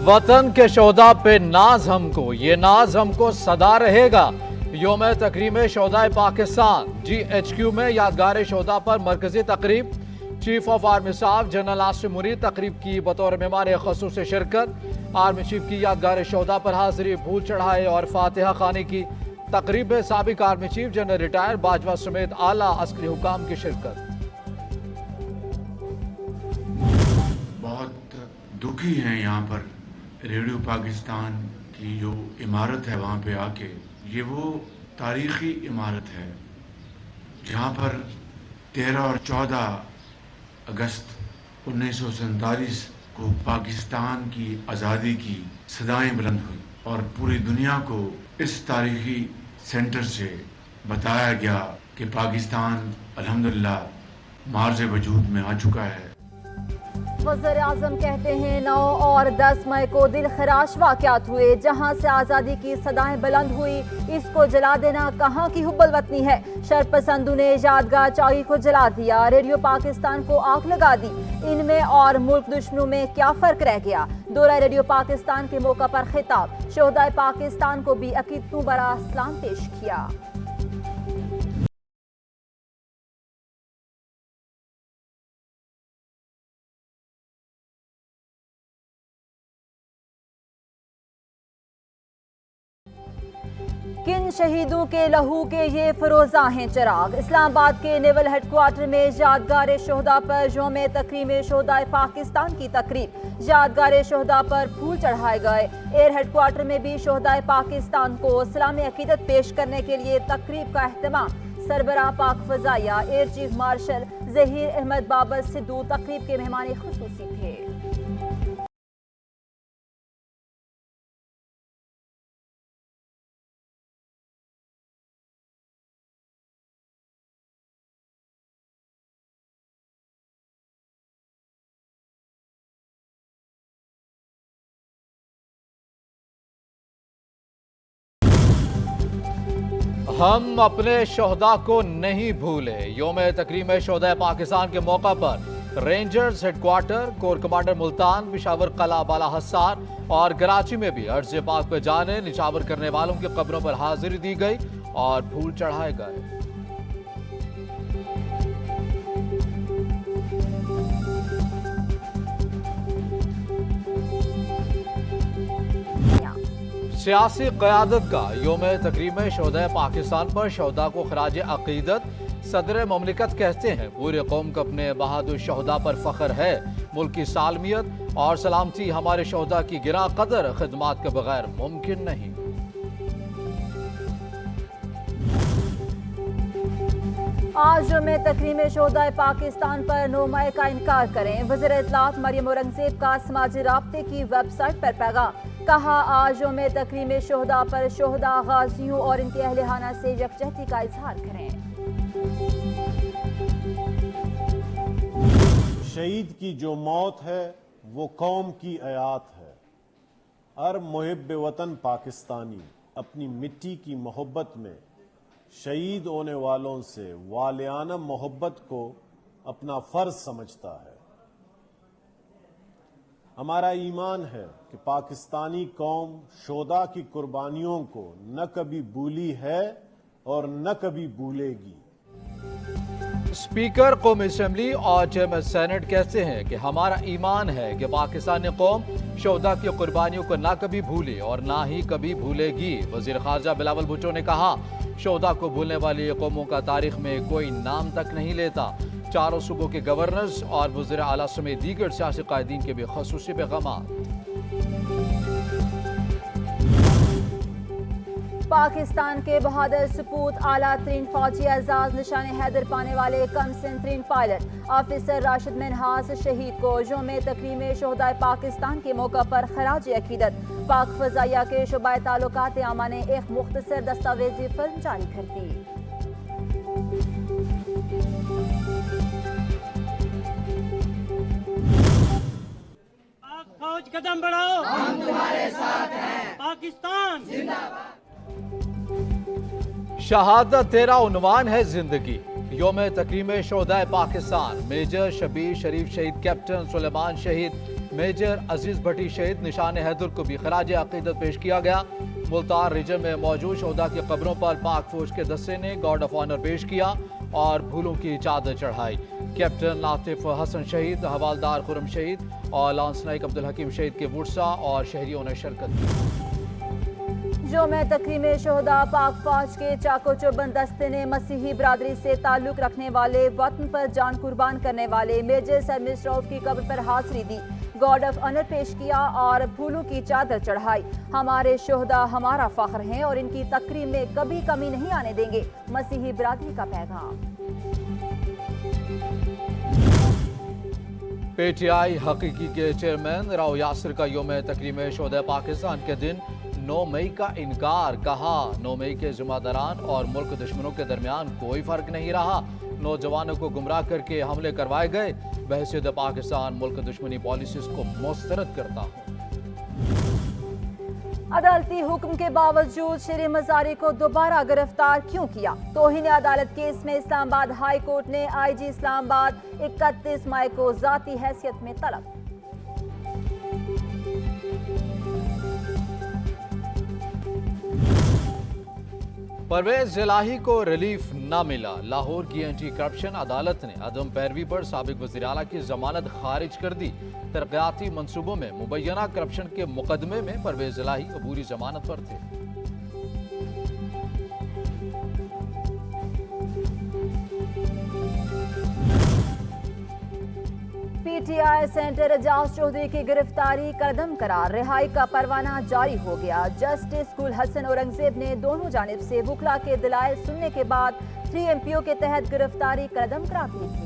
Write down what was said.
वतन के शोहदा पे नाज हमको, ये नाज हमको सदा रहेगा। योम तकरीम शोहदा पाकिस्तान GHQ में यादगार शोहदा पर मरकजी तकरीब। Chief of army staff general Asim Munir तकरीब की बतौर मेहमान खसूस शिरकत। आर्मी चीफ की यादगार शोहदा पर हाजिरी, फूल चढ़ाए और फातिहा खानी की। तकरीब में साबिक army chief general retire Bajwa समेत आला अस्करी हुकाम की शिरकत। बहुत दुखी हैं यहाँ पर रेडियो पाकिस्तान की जो इमारत है वहाँ पे आके। ये वो तारीख़ी इमारत है जहाँ पर 13 और 14 अगस्त 1947 को पाकिस्तान की आज़ादी की सदाएं बुलंद हुई और पूरी दुनिया को इस तारीख़ी सेंटर से बताया गया कि पाकिस्तान अल्हम्दुलिल्लाह मार्ज़ वजूद में आ चुका है। वज़ीर आज़म कहते हैं 9 और 10 मई को दिल खराश वाक़यात हुए, जहां से आज़ादी की सदाएं बुलंद हुई, इसको जला देना कहां की हुब्बुल वतनी है। शरपसंदों ने यादगार चौकी को जला दिया, रेडियो पाकिस्तान को आग लगा दी। इनमें और मुल्क दुश्मनों में क्या फ़र्क रह गया। दौरा रेडियो पाकिस्तान के मौका पर खिताब, शोहदाए पाकिस्तान को भी अकीदतों बरा सलाम पेश किया। किन शहीदों के लहू के ये फरोजा हैं चिराग। इस्लामाबाद के नेवल हेडक्वार्टर में यादगार शोहदा पर योम तकरीम शोहदा पाकिस्तान की तकरीब। यादगार शोहदा पर फूल चढ़ाए गए। एयर हेडक्वार्टर में भी शोहदा पाकिस्तान को सलाम अकीदत पेश करने के लिए तकरीब का अहतमाम। सरबराह पाक फजाइया air chief marshal Zaheer Ahmed Babar Sidhu तकरीब के मेहमान खुसूसी थे। हम अपने शोहदा को नहीं भूले। योम तकरीम शोहदा पाकिस्तान के मौका पर rangers headquarter, core commander Multan, Peshawar कला, बाला हसार और कराची में भी अर्ज़ पाक पे जाने निछावर करने वालों की कब्रों पर हाजिरी दी गई और फूल चढ़ाए गए। सियासी क़यादत का योम तकरीम शोहदा पाकिस्तान पर शोहदा को खराज अक़ीदत। सदर ममलिकत कहते हैं पूरे कौम को अपने बहादुर शोहदा पर फ़ख्र है। मुल्क की सालमियत और सलामती हमारे शोहदा की गिरा कदर खिदमात के बगैर मुमकिन नहीं। आज में तकरीम शोहदा पाकिस्तान पर 9 मई का इनकार करें। वज़ीर इत्तलात मरियम औरंगज़ेब का समाजी राब्ते की वेबसाइट पर पैगाम। कहा आज में तकरीम शोहदा पर शोहदा गाजियों और इनके अहलिहाना से यकजहती का इजहार करें। शहीद की जो मौत है वो कौम की आयात है। हर मुहिब वतन पाकिस्तानी अपनी मिट्टी की मोहब्बत में शहीद होने वालों से वालियाना मोहब्बत को अपना फर्ज समझता है। हमारा ईमान है कि पाकिस्तानी कौम शोहदा की कुर्बानियों को न कभी भूली है और न कभी भूलेगी। स्पीकर कौमी असम्बली और चेयरमैन सेनेट कहते हैं कि हमारा ईमान है कि पाकिस्तानी कौम शोहदा की कुर्बानियों को ना कभी भूले और ना ही कभी भूलेगी। वजीर खारजा बिलावल भुट्टो ने कहा शोहदा को भूलने वाली कौमों का तारीख में कोई नाम तक नहीं लेता। चारों सूबों के गवर्नर्स और वज़ीर आला समेत दीगर सियासी कायदीन के भी ख़ुसूसी पैगाम। पाकिस्तान के बहादुर सपूत आला तरीन फौजी एजाज निशान हैदर पाने वाले कमसिन तरीन पायलट ऑफिसर राशिद मिन्हास शहीद को यौम तकरीम शोहदाए पाकिस्तान के मौका पर खराज अकीदत। पाक फजाइया के शुबाए ताल्लुकात आमा ने एक मुख्तसर दस्तावेजी फिल्म जारी कर दी। फौज कदम बढ़ाओ, हम तुम्हारे साथ हैं। पाकिस्तान जिंदाबाद। शहादत तेरा उन्वान है जिंदगी। यौम तकरीम शोहदाए पाकिस्तान मेजर शबीर शरीफ शहीद, कैप्टन सुलेमान शहीद, मेजर अजीज भट्टी शहीद निशान हैदर को भी खराज अकीदत पेश किया गया। मुल्तान रीजन में मौजूद शोहदा की कब्रों पर पाक फौज के दस्ते ने गार्ड ऑफ ऑनर पेश किया और फूलों की चादर चढ़ाई। कैप्टन नातिफ हसन शहीद, हवालदार खुरम शहीद और लांस नाइक अब्दुल हकीम शहीद के वुरसा और शहरियों ने शिरकत की। यौम तकरीम शोहदा पाक फौज के चाको चौबंद दस्ते ने मसीही बरादरी से ताल्लुक रखने वाले, वतन पर जान कुर्बान करने वाले मेजर सर मिस रऊफ की कब्र पर हाजिरी दी, गार्ड ऑफ ऑनर पेश किया और फूलों की चादर चढ़ाई। हमारे शोहदा हमारा फख्र हैं और इनकी तकरीम में कभी कमी नहीं आने देंगे, मसीही बरादरी का पैगाम। पीटीआई हकीकी के चेयरमैन राव यासिर का यौम तकरीम शोहदा पाकिस्तान के दिन 9 मई का इनकार। कहा 9 मई के जिम्मेदारान और मुल्क दुश्मनों के दरमियान कोई फर्क नहीं रहा। नौजवानों को गुमराह करके हमले करवाए गए। बहसीत पाकिस्तान मुल्क दुश्मनी पॉलिसीज को मुस्तरद करता हूँ। अदालती हुक्म के बावजूद शेर मजारी को दोबारा गिरफ्तार क्यों किया? तौहीन अदालत केस में इस्लामाबाद हाई कोर्ट ने IG इस्लामाबाद 31 मई को जाती हैसियत में तलब। परवेज इलाही को रिलीफ न मिला। लाहौर की एंटी करप्शन अदालत ने अदम पैरवी पर साबिक वज़ीर आला की जमानत खारिज कर दी। तरक्याती मंसूबों में मुबैना करप्शन के मुकदमे में परवेज इलाही अबूरी जमानत पर थे। PTI सेंटर एजाज चौधरी की गिरफ्तारी कदम करार, रिहाई का परवाना जारी हो गया। जस्टिस गुल हसन औरंगजेब ने दोनों जानिब से वकला के दलाइल सुनने के बाद 3 MPO के तहत गिरफ्तारी कदम करार दी थी।